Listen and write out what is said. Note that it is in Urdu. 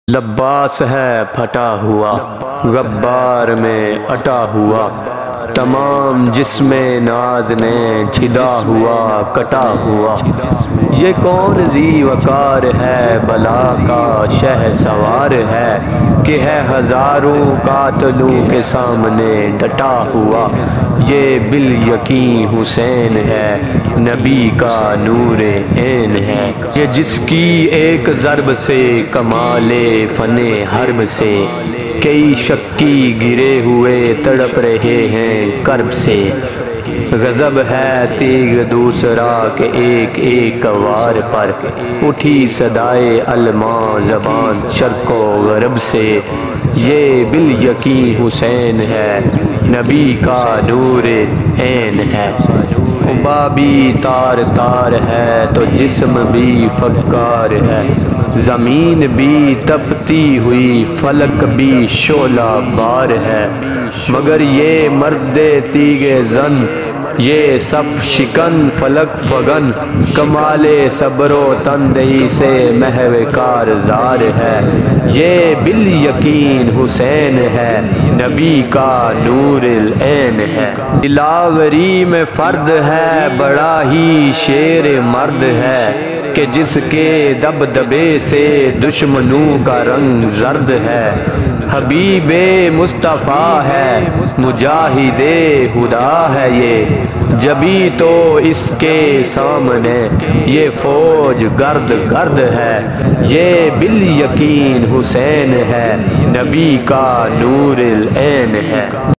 لباس ہے پھٹا ہوا غبار میں اٹا ہوا، تمام جسم ناز نے چھدا ہوا کٹا ہوا۔ یہ کون ذی وقار ہے بلا کا شہ سوار ہے، کہ ہے ہزاروں قاتلوں کے سامنے ڈٹا ہوا۔ یہ بالیقین حسین ہے، نبی کا نور عین ہے، یہ جس کی ایک ضرب سے کمال فن حرب سے، کئی شکی گرے ہوئے تڑپ رہے ہیں کرب سے۔ غضب ہے تیغ دوسرا کہ ایک ایک وار پر، اٹھی صدائے علماء زبان شرق و غرب سے۔ یہ بالیقین حسین ہے، نبی کا نور عین ہے۔ قبا بھی تار تار ہے تو جسم بھی فگار ہے، زمین بھی تپتی ہوئی فلک بھی شعلہ بار ہے۔ مگر یہ مرد تیغ زن، یہ صف شکن فلک فگن، کمال صبر و تندہی سے محو کارزار ہے۔ یہ بالیقین حسین ہے، نبی کا نور العین ہے۔ دلاوری میں فرد ہے بڑا ہی شیر مرد ہے، کہ جس کے دبدبے سے دشمنوں کا رنگ زرد ہے۔ حبیب مصطفیٰ ہے، مجاہد خدا ہے یہ، جبھی تو اس کے سامنے یہ فوج گرد گرد ہے۔ یہ بالیقین حسین ہے، نبی کا نور العین ہے۔